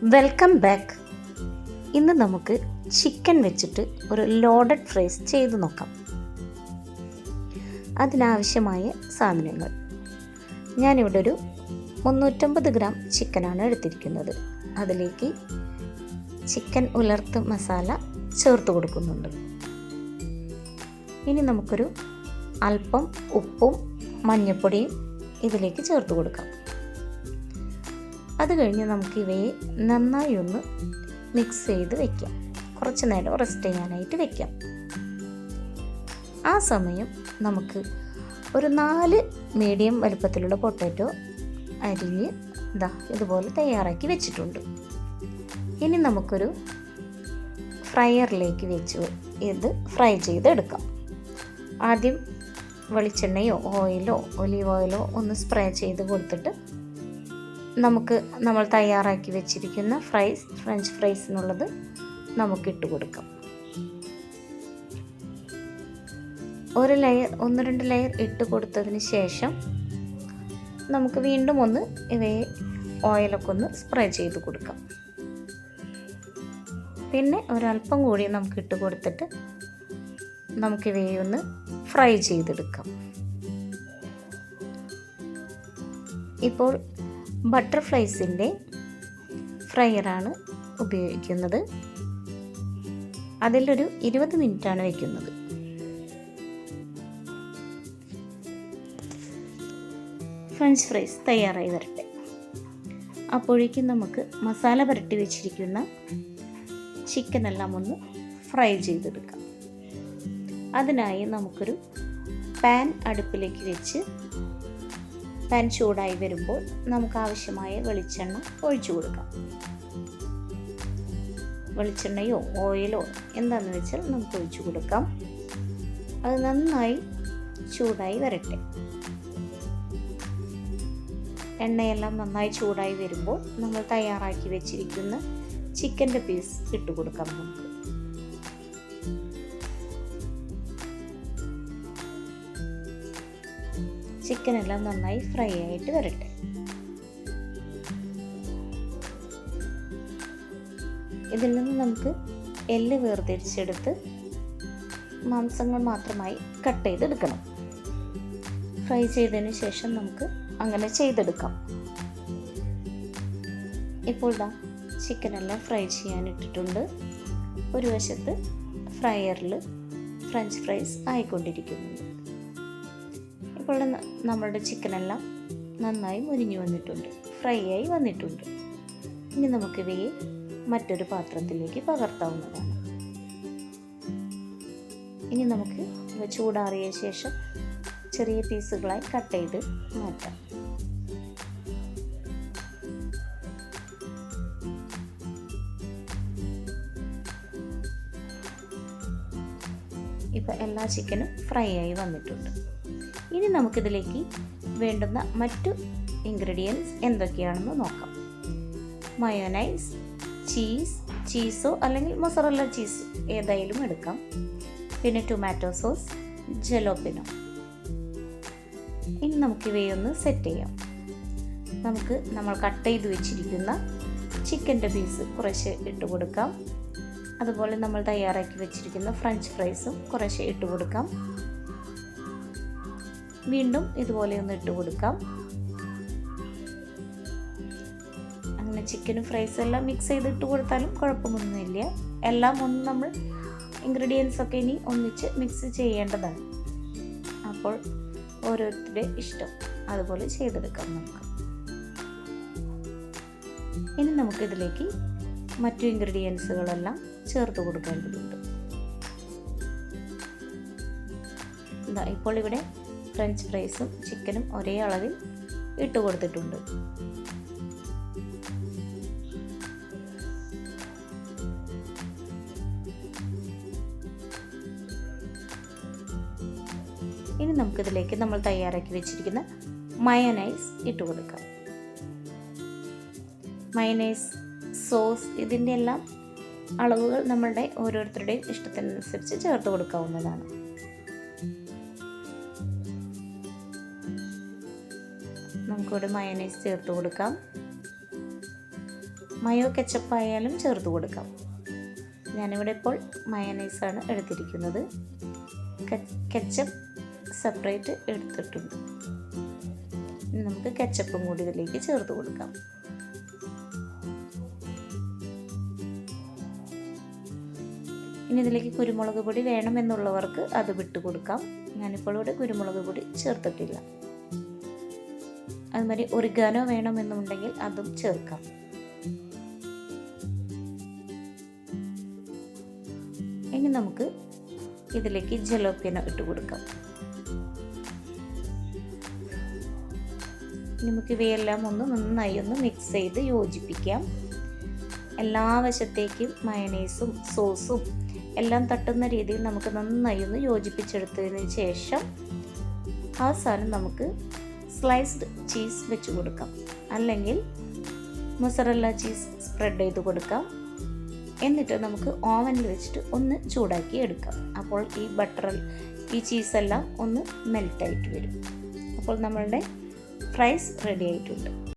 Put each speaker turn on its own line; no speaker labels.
Welcome back. ഇന്ന് നമുക്ക് chicken വെച്ചിട്ട് ഒരു ലോഡഡ് ഫ്രൈസ് ചെയ്ത് നോക്കാം. അതിനാവശ്യമായ സാധനങ്ങൾ ഞാനിവിടെ ഒരു 350 ഗ്രാം ചിക്കനാണ് എടുത്തിരിക്കുന്നത്. അതിലേക്ക് ചിക്കൻ ഉലർത്ത് മസാല ചേർത്ത് കൊടുക്കുന്നുണ്ട്. ഇനി നമുക്കൊരു അല്പം ഉപ്പും മഞ്ഞൾപ്പൊടിയും ഇതിലേക്ക് ചേർത്ത് കൊടുക്കാം. അത് കഴിഞ്ഞ് നമുക്ക് ഇവയെ നന്നായി ഒന്ന് മിക്സ് ചെയ്ത് വെക്കാം. കുറച്ച് നേരം റെസ്റ്റ് ചെയ്യാനായിട്ട് വെക്കാം. ആ സമയം നമുക്ക് ഒരു 4 മീഡിയം വലുപ്പത്തിലുള്ള പൊട്ടാറ്റോ അരിഞ്ഞ് ഇതുപോലെ തയ്യാറാക്കി വെച്ചിട്ടുണ്ട്. ഇനി നമുക്കൊരു ഫ്രയറിലേക്ക് വെച്ച് ഇത് ഫ്രൈ ചെയ്തെടുക്കാം. ആദ്യം വെളിച്ചെണ്ണയോ ഓയിലോ ഒലീവ് ഓയിലോ ഒന്ന് സ്പ്രേ ചെയ്ത് കൊടുത്തിട്ട് നമ്മൾ തയ്യാറാക്കി വെച്ചിരിക്കുന്ന ഫ്രഞ്ച് ഫ്രൈസിനുള്ളത് നമുക്കിട്ട് കൊടുക്കാം. ഒരു ലെയർ 1-2 ലെയർ ഇട്ട് കൊടുത്തതിന് ശേഷം നമുക്ക് വീണ്ടും ഒന്ന് ഇവയെ ഓയിലൊക്കെ ഒന്ന് സ്പ്രേ ചെയ്ത് കൊടുക്കാം. പിന്നെ ഒരല്പം കൂടി നമുക്കിട്ട് കൊടുത്തിട്ട് നമുക്കിവയെ ഒന്ന് ഫ്രൈ ചെയ്തെടുക്കാം. ഇപ്പോൾ ബട്ടർഫ്ലൈസിൻ്റെ ഫ്രയറാണ് ഉപയോഗിക്കുന്നത്. അതിലൊരു 20 മിനിറ്റാണ് വയ്ക്കുന്നത്. ഫ്രഞ്ച് ഫ്രൈസ് തയ്യാറായി വരട്ടെ. അപ്പോഴേക്കും നമുക്ക് മസാല പുരട്ടി വെച്ചിരിക്കുന്ന ചിക്കനെല്ലാം ഒന്ന് ഫ്രൈ ചെയ്തെടുക്കാം. അതിനായി നമുക്കൊരു പാൻ അടുപ്പിലേക്ക് വെച്ച് പാൻ ചൂടായി വരുമ്പോൾ നമുക്ക് ആവശ്യമായ വെളിച്ചെണ്ണ ഒഴിച്ചു കൊടുക്കാം. വെളിച്ചെണ്ണയോ ഓയിലോ എന്താണെന്ന് വെച്ചാൽ നമുക്ക് ഒഴിച്ചു കൊടുക്കാം. അത് നന്നായി ചൂടായി വരട്ടെ. എണ്ണയെല്ലാം നന്നായി ചൂടായി വരുമ്പോൾ നമ്മൾ തയ്യാറാക്കി വെച്ചിരിക്കുന്ന ചിക്കൻ്റെ പീസ് ഇട്ട് കൊടുക്കാം. നമുക്ക് ചിക്കനെല്ലാം നന്നായി ഫ്രൈ ആയിട്ട് വരട്ടെ. ഇതിൽ നിന്ന് നമുക്ക് എല്ല് വേർതിരിച്ചെടുത്ത് മാംസങ്ങൾ മാത്രമായി കട്ട് ചെയ്തെടുക്കണം. ഫ്രൈ ചെയ്തതിന് ശേഷം നമുക്ക് അങ്ങനെ ചെയ്തെടുക്കാം. ഇപ്പോൾ ചിക്കനെല്ലാം ഫ്രൈ ചെയ്യാനിട്ടിട്ടുണ്ട്. ഒരു വശത്ത് ഫ്രയറിൽ ഫ്രഞ്ച് ഫ്രൈസ് ആയിക്കൊണ്ടിരിക്കുന്നുണ്ട്. ഇപ്പോൾ നമ്മളുടെ ചിക്കനെല്ലാം നന്നായി മുരിഞ്ഞു വന്നിട്ടുണ്ട്, ഫ്രൈ ആയി വന്നിട്ടുണ്ട്. ഇനി നമുക്കിവയെ മറ്റൊരു പാത്രത്തിലേക്ക് പകർത്താവുന്നതാണ്. ഇനി നമുക്ക് ഇവ ചൂടാറിയ ശേഷം ചെറിയ പീസുകളായി കട്ട് ചെയ്ത് മാറ്റാം. ഇപ്പം എല്ലാ ചിക്കനും ഫ്രൈ ആയി വന്നിട്ടുണ്ട്. ഇനി നമുക്കിതിലേക്ക് വേണ്ടുന്ന മറ്റു ഇൻഗ്രീഡിയൻസ് എന്തൊക്കെയാണെന്ന് നോക്കാം. മയോനൈസ്, ചീസോ അല്ലെങ്കിൽ മൊസറല്ല ചീസ് ഏതായാലും എടുക്കാം. പിന്നെ ടൊമാറ്റോ സോസ്, ജലോപ്പിനോ. ഇനി നമുക്കിവയൊന്ന് സെറ്റ് ചെയ്യാം. നമ്മൾ കട്ട് ചെയ്ത് വെച്ചിരിക്കുന്ന ചിക്കൻ്റെ പീസ് കുറച്ച് ഇട്ട് കൊടുക്കാം. അതുപോലെ നമ്മൾ തയ്യാറാക്കി വെച്ചിരിക്കുന്ന ഫ്രഞ്ച് ഫ്രൈസും കുറച്ച് ഇട്ട് കൊടുക്കാം. വീണ്ടും ഇതുപോലെ ഒന്ന് ഇട്ട് കൊടുക്കാം. അങ്ങനെ ചിക്കനും ഫ്രൈസും എല്ലാം മിക്സ് ചെയ്തിട്ട് കൊടുത്താലും കുഴപ്പമൊന്നുമില്ല. എല്ലാം ഒന്ന് നമ്മൾ ഇൻഗ്രീഡിയൻസ് ഒക്കെ ഇനി ഒന്നിച്ച് മിക്സ് ചെയ്യേണ്ടതാണ്. അപ്പോൾ ഓരോരുത്തരുടെ ഇഷ്ടം അതുപോലെ ചെയ്തെടുക്കാം നമുക്ക്. ഇനി നമുക്കിതിലേക്ക് മറ്റു ഇൻഗ്രീഡിയൻസുകളെല്ലാം ചേർത്ത് കൊടുക്കേണ്ടതുണ്ട്. ഇപ്പോൾ ഇവിടെ ഫ്രഞ്ച് ഫ്രൈസും ചിക്കനും ഒരേ അളവിൽ ഇട്ട് കൊടുത്തിട്ടുണ്ട്. ഇനി നമുക്കിതിലേക്ക് നമ്മൾ തയ്യാറാക്കി വെച്ചിരിക്കുന്ന മയോനൈസ് ഇട്ട് കൊടുക്കാം. മയോനൈസ്, സോസ് ഇതിൻ്റെ എല്ലാം അളവുകൾ നമ്മളുടെ ഓരോരുത്തരുടെയും ഇഷ്ടത്തിനനുസരിച്ച് ചേർത്ത് കൊടുക്കാവുന്നതാണ്. നമുക്കിവിടെ മയോനൈസ് ചേർത്ത് കൊടുക്കാം. മയോ കെച്ചപ്പ് ആയാലും ചേർത്ത് കൊടുക്കാം. ഞാനിവിടെ ഇപ്പോൾ മയണൈസാണ് എടുത്തിരിക്കുന്നത്. കെച്ചപ്പ് സെപ്പറേറ്റ് എടുത്തിട്ടുണ്ട്. ഇനി നമുക്ക് കെച്ചപ്പും കൂടി ഇതിലേക്ക് ചേർത്ത് കൊടുക്കാം. ഇനി ഇതിലേക്ക് കുരുമുളക് പൊടി വേണമെന്നുള്ളവർക്ക് അത് വിട്ട് കൊടുക്കാം. ഞാനിപ്പോൾ ഇവിടെ കുരുമുളക് പൊടി ചേർത്തിട്ടില്ല. അതുമാതിരി ഒറിഗാനോ വേണമെന്നുണ്ടെങ്കിൽ അതും ചേർക്കാം. ഇനി നമുക്ക് ഇതിലേക്ക് ജലോപ്പിനോ ഇട്ട് കൊടുക്കാം. നമുക്ക് ഇവയെല്ലാം നന്നായി മിക്സ് ചെയ്ത് യോജിപ്പിക്കാം. എല്ലാ വശത്തേക്കും മയണൈസും സോസും എല്ലാം തട്ടുന്ന രീതിയിൽ നമുക്ക് നന്നായി യോജിപ്പിച്ചെടുത്തതിന് ശേഷം അവസാനം നമുക്ക് സ്ലൈസ്ഡ് ചീസ് വെച്ച് കൊടുക്കാം. അല്ലെങ്കിൽ മൊസറല്ല ചീസ് സ്പ്രെഡ് ചെയ്ത് കൊടുക്കാം. എന്നിട്ട് നമുക്ക് ഓവനിൽ വെച്ചിട്ട് ചൂടാക്കി എടുക്കാം. അപ്പോൾ ഈ ചീസെല്ലാം മെൽറ്റായിട്ട് വരും. അപ്പോൾ നമ്മളുടെ ഫ്രൈസ് റെഡി ആയിട്ടുണ്ട്.